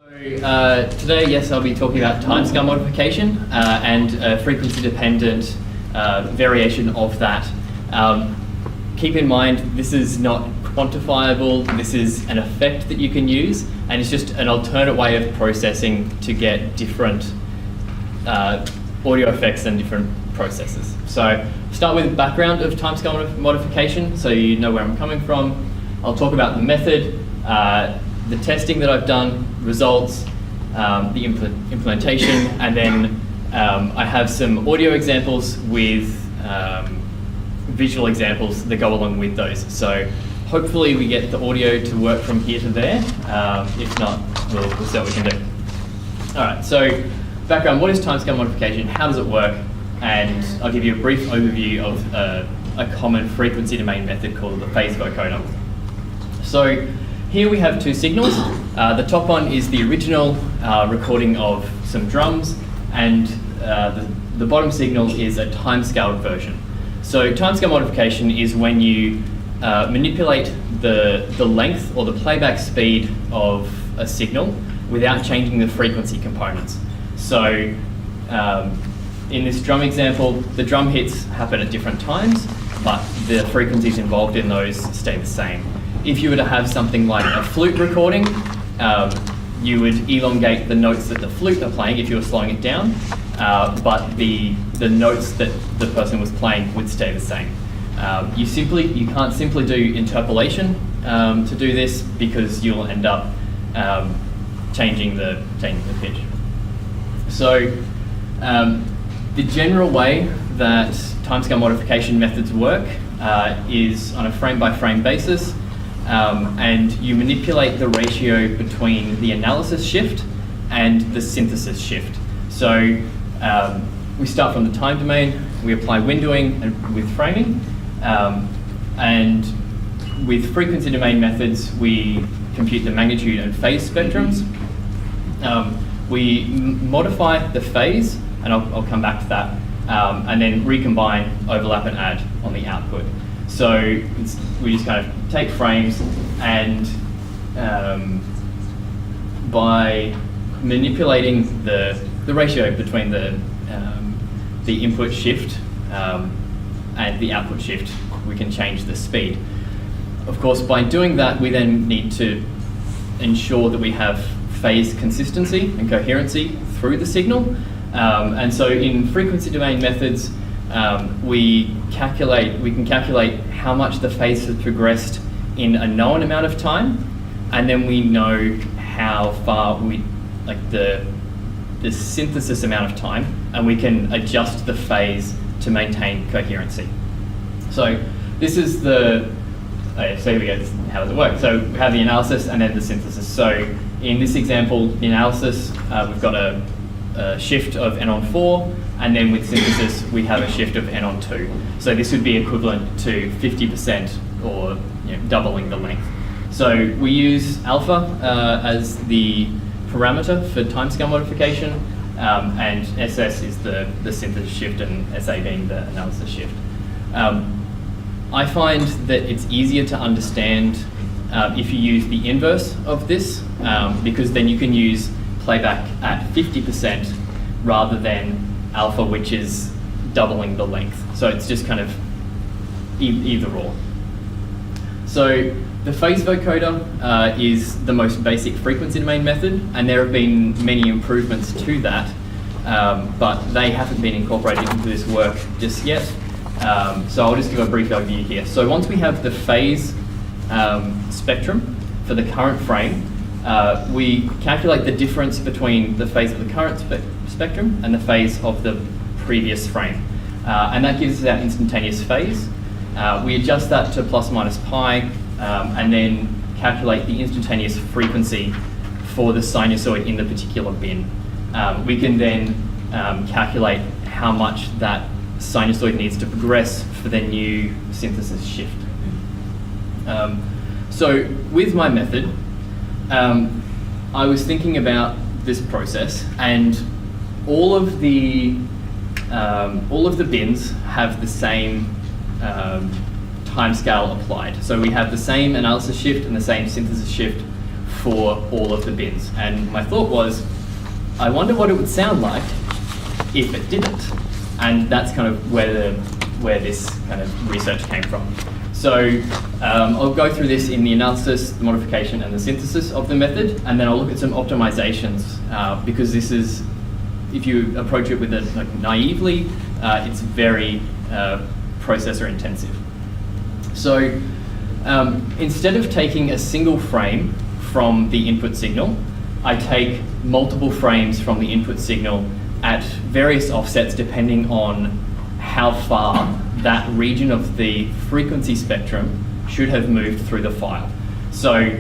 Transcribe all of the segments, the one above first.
Today, yes, I'll be talking about timescale modification and frequency-dependent variation of that. Keep in mind, this is not quantifiable. This is an effect that you can use, and it's just an alternate way of processing to get different audio effects and different processes. So, start with background of timescale modification, so you know where I'm coming from. I'll talk about the method, the testing that I've done, results, the implementation, and then I have some audio examples with visual examples that go along with those. So hopefully we get the audio to work from here to there. If not, we'll see what we can do. All right, so background, what is timescale modification? How does it work? And I'll give you a brief overview of a common frequency domain method called the phase vocoder. So here we have two signals. The top one is the original recording of some drums, and the bottom signal is a timescaled version. So timescale modification is when you manipulate the length or the playback speed of a signal without changing the frequency components. So in this drum example, the drum hits happen at different times, but the frequencies involved in those stay the same. If you were to have something like a flute recording, you would elongate the notes that the flute are playing if you were slowing it down, but the notes that the person was playing would stay the same. You can't simply do interpolation to do this, because you'll end up changing the pitch. So the general way that timescale modification methods work is on a frame-by-frame basis. And you manipulate the ratio between the analysis shift and the synthesis shift. So we start from the time domain, we apply windowing and with framing, and with frequency domain methods, we compute the magnitude and phase spectrums. We modify the phase, and I'll come back to that, and then recombine, overlap, and add on the output. So we just kind of take frames, and by manipulating the ratio between the input shift and the output shift, we can change the speed. Of course, by doing that, we then need to ensure that we have phase consistency and coherency through the signal. And so in frequency domain methods, we can calculate how much the phase has progressed in a known amount of time, and then we know how far the synthesis amount of time, and we can adjust the phase to maintain coherency. So this is so here we go, how does it work? So we have the analysis and then the synthesis. So in this example, the analysis, we've got a shift of n on 4, and then with synthesis we have a shift of n on 2. So this would be equivalent to 50% or doubling the length. So we use alpha as the parameter for timescale modification, and SS is the synthesis shift, and SA being the analysis shift. I find that it's easier to understand if you use the inverse of this, because then you can use playback at 50% rather than alpha, which is doubling the length. So it's just kind of either or. So the phase vocoder is the most basic frequency domain method, and there have been many improvements to that, but they haven't been incorporated into this work just yet. So I'll just give a brief overview here. So once we have the phase spectrum for the current frame, we calculate the difference between the phase of the current spectrum and the phase of the previous frame. And that gives us our instantaneous phase. We adjust that to plus minus pi, and then calculate the instantaneous frequency for the sinusoid in the particular bin. We can then calculate how much that sinusoid needs to progress for the new synthesis shift. So with my method, I was thinking about this process, and all of the bins have the same timescale applied. So we have the same analysis shift and the same synthesis shift for all of the bins. And my thought was, I wonder what it would sound like if it didn't. And that's kind of where this kind of research came from. So I'll go through this in the analysis, the modification, and the synthesis of the method, and then I'll look at some optimizations, because this is, if you approach it with it like naively, it's very processor intensive. So instead of taking a single frame from the input signal, I take multiple frames from the input signal at various offsets depending on how far that region of the frequency spectrum should have moved through the file. So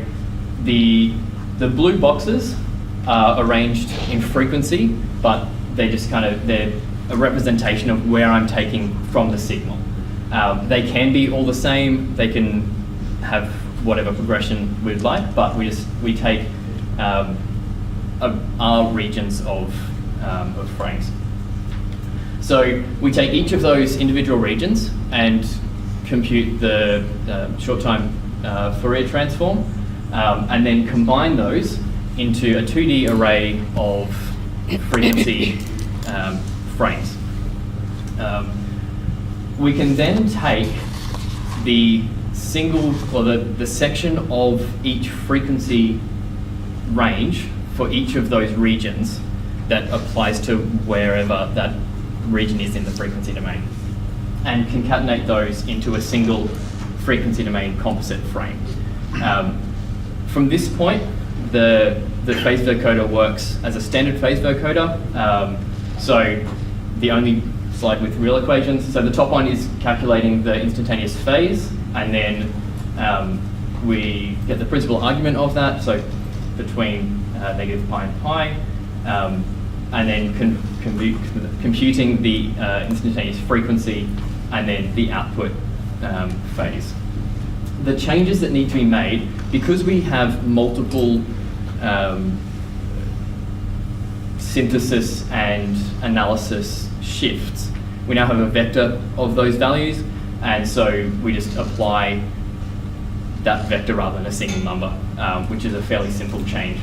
the blue boxes are arranged in frequency, but they're a representation of where I'm taking from the signal. They can be all the same, they can have whatever progression we'd like, but we take our regions of frames. So we take each of those individual regions and compute the short-time Fourier transform, and then combine those into a 2D array of frequency frames. We can then take the single, or the section of each frequency range for each of those regions that applies to wherever that region is in the frequency domain, and concatenate those into a single frequency domain composite frame. From this point, the phase vocoder works as a standard phase vocoder. So the only slide with real equations. So the top one is calculating the instantaneous phase, and then we get the principal argument of that, so between negative pi and pi, and then computing the instantaneous frequency, and then the output phase. The changes that need to be made, because we have multiple synthesis and analysis shifts, we now have a vector of those values, and so we just apply that vector rather than a single number, which is a fairly simple change.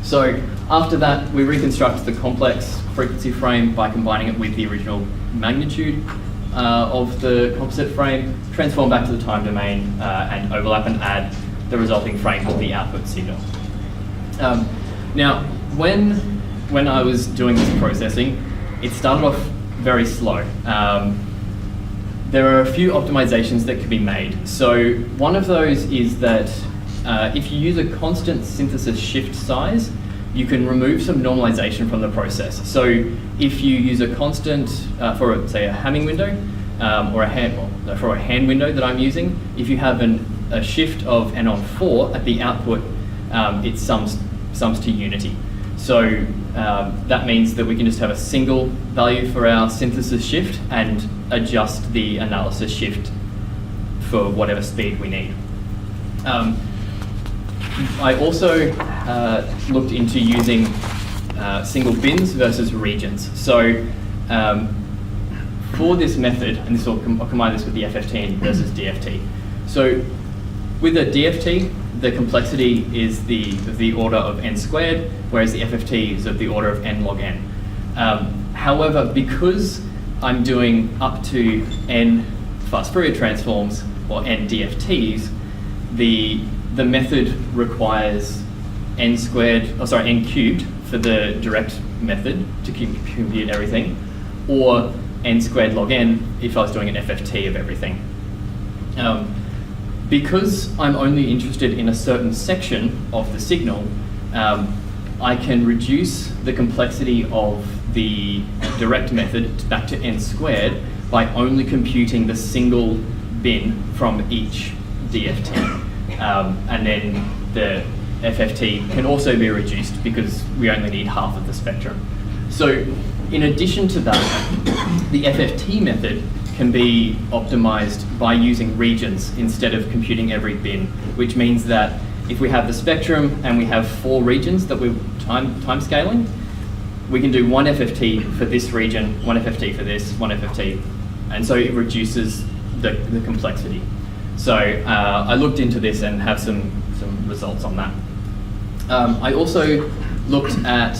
So after that, we reconstruct the complex frequency frame by combining it with the original magnitude of the composite frame, transform back to the time domain, and overlap and add the resulting frame with the output signal. Now, when I was doing this processing, it started off very slow. There are a few optimizations that can be made. So one of those is that if you use a constant synthesis shift size, you can remove some normalization from the process. So if you use a constant for, say, a Hamming window, or for a hand window that I'm using, if you have a shift of n on 4 at the output, it sums to unity. So that means that we can just have a single value for our synthesis shift and adjust the analysis shift for whatever speed we need. I also looked into using single bins versus regions. So for this method, and I'll combine this with the FFT versus DFT. So with a DFT, the complexity is the order of n squared, whereas the FFT is of the order of n log n. However, because I'm doing up to n fast Fourier transforms, or n DFTs, the method requires n cubed for the direct method to compute everything, or n squared log n if I was doing an FFT of everything. Because I'm only interested in a certain section of the signal, I can reduce the complexity of the direct method back to n squared by only computing the single bin from each DFT. And then the FFT can also be reduced because we only need half of the spectrum. So in addition to that, the FFT method can be optimized by using regions instead of computing every bin, which means that if we have the spectrum and we have 4 regions that we're time scaling, we can do one FFT for this region, one FFT for this, one FFT, and so it reduces the complexity. So I looked into this and have some results on that. I also looked at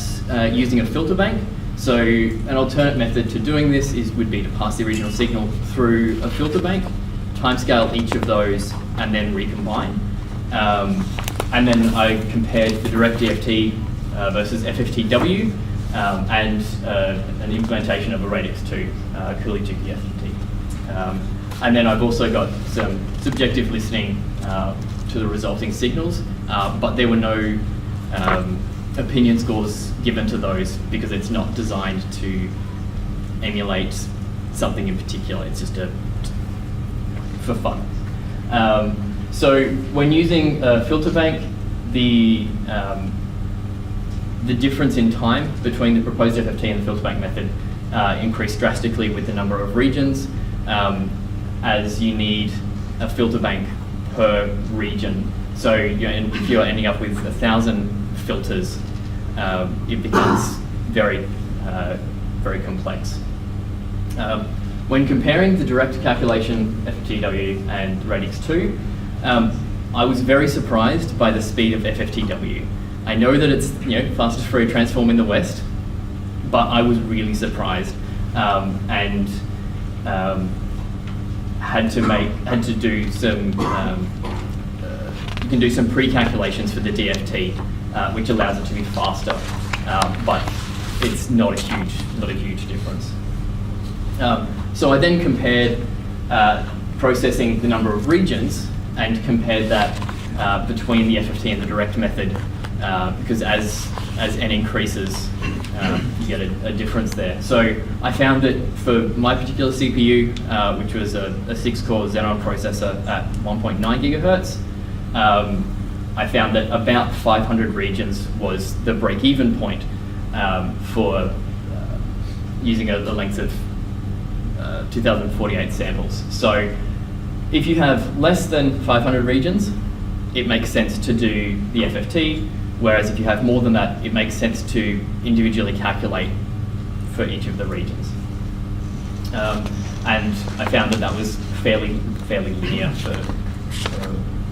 using a filter bank. So an alternate method to doing this would be to pass the original signal through a filter bank, timescale each of those, and then recombine. And then I compared the direct DFT versus FFTW and an implementation of a radix 2 Cooley-Tukey FFT. And then I've also got some subjective listening to the resulting signals, but there were no opinion scores given to those because it's not designed to emulate something in particular. It's just for fun. So when using a filter bank, the difference in time between the proposed FFT and the filter bank method increased drastically with the number of regions, as you need a filter bank per region. So if you're ending up with 1,000 filters, it becomes very, very complex. When comparing the direct calculation FFTW and radix 2, I was very surprised by the speed of FFTW. I know that it's fastest Fourier transform in the West, but I was really surprised and had to do some. You can do some pre-calculations for the DFT, which allows it to be faster, but it's not a huge difference. So I then compared processing the number of regions and compared that between the FFT and the direct method, because as n increases, you get a difference there. So I found that for my particular CPU, which was a 6-core Xenon processor at 1.9 gigahertz, I found that about 500 regions was the break-even point for using a length of 2048 samples. So if you have less than 500 regions, it makes sense to do the FFT, whereas if you have more than that, it makes sense to individually calculate for each of the regions. And I found that was fairly linear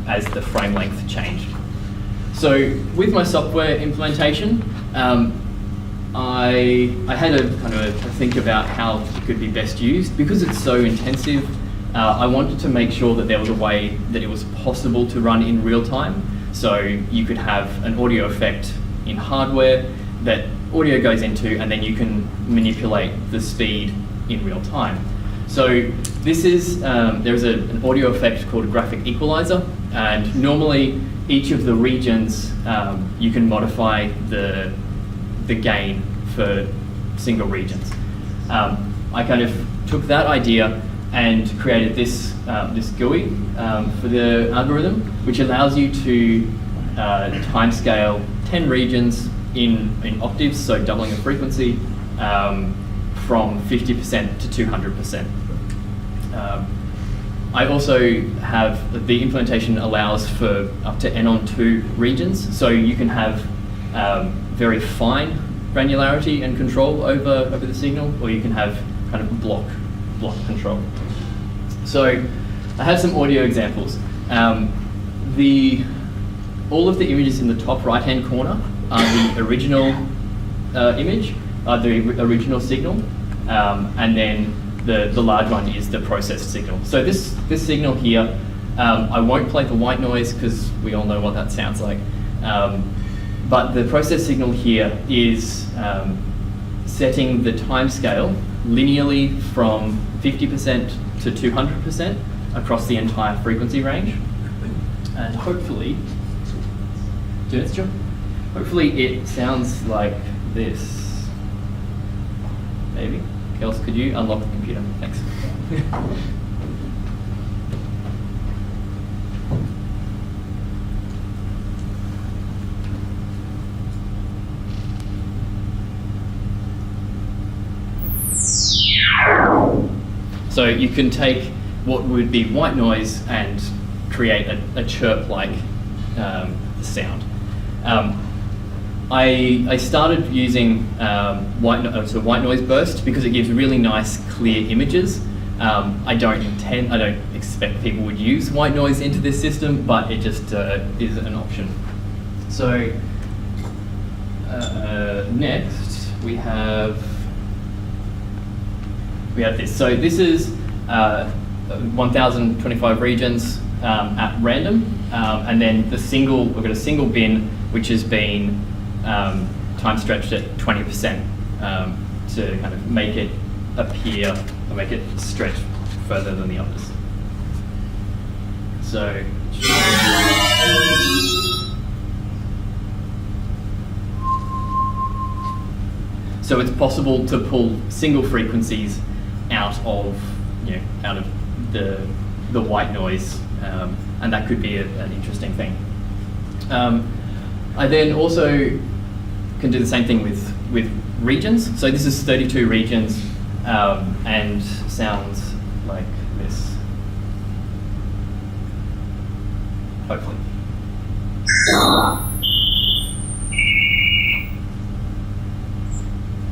as the frame length changed. So with my software implementation, I had a kind of a think about how it could be best used. Because it's so intensive, I wanted to make sure that there was a way that it was possible to run in real time. So you could have an audio effect in hardware that audio goes into, and then you can manipulate the speed in real time. So this is, there's an audio effect called a graphic equalizer, and normally each of the regions, you can modify the gain for single regions. I kind of took that idea and created this GUI for the algorithm, which allows you to timescale 10 regions in octaves, so doubling the frequency from 50% to 200%. I also have, the implementation allows for up to n on 2 regions, so you can have very fine granularity and control over the signal, or you can have kind of block control. So I have some audio examples. All of the images in the top right-hand corner are the original image, the original signal, and then the large one is the processed signal. So this signal here, I won't play the white noise because we all know what that sounds like. But the processed signal here is setting the timescale linearly from 50% to 200% across the entire frequency range. And hopefully, hopefully it sounds like this. Maybe. Kels, could you unlock the computer? Thanks. So you can take what would be white noise and create a chirp-like sound. I started using white noise burst because it gives really nice, clear images. I don't expect people would use white noise into this system, but it just is an option. So Next, we have this. So this is 1,025 regions at random, and then we've got a single bin which has been time stretched at 20% to kind of make it appear or make it stretch further than the others. So it's possible to pull single frequencies out of the white noise, and that could be an interesting thing. I then also can do the same thing with regions. So this is 32 regions, and sounds like this. Hopefully.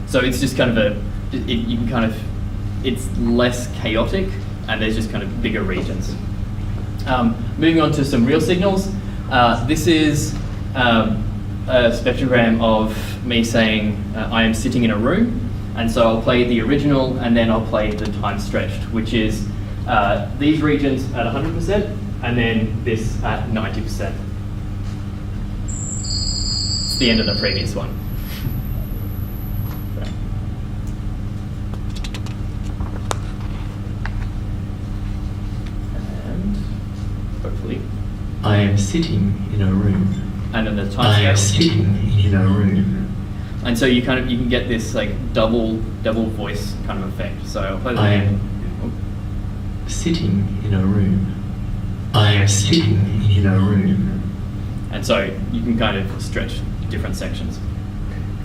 So it's just kind of it's less chaotic, and there's just kind of bigger regions. Moving on to some real signals. This is a spectrogram of me saying I am sitting in a room, and so I'll play the original and then I'll play the time stretched, which is these regions at 100% and then this at 90%. It's the end of the previous one. And hopefully. I am sitting in a room. And then the time I am sitting in a room. And so you can get this like double voice kind of effect. So I'll play that I again. am sitting in a room. I am sitting in a room. And so you can kind of stretch different sections.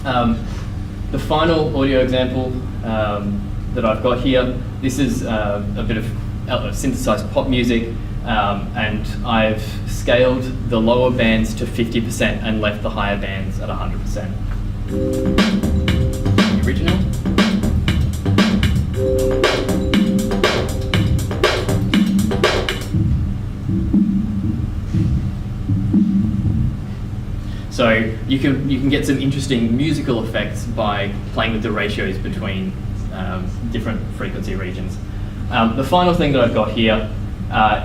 The final audio example that I've got here, this is a bit of synthesized pop music, and I've scaled the lower bands to 50% and left the higher bands at 100%. The original. So you can get some interesting musical effects by playing with the ratios between different frequency regions. The final thing that I've got here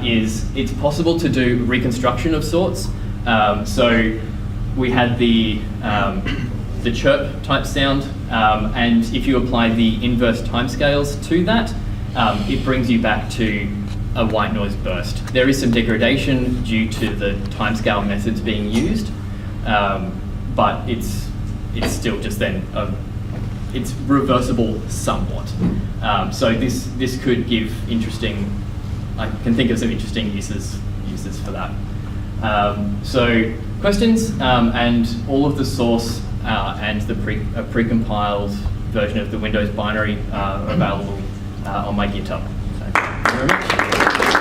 is it's possible to do reconstruction of sorts. So we had the chirp type sound, and if you apply the inverse timescales to that, it brings you back to a white noise burst. There is some degradation due to the timescale methods being used, but it's still just then it's reversible somewhat. So this could give interesting. I can think of some interesting uses for that. So questions, and all of the source and the precompiled version of the Windows binary are available on my GitHub. So, thank you very much.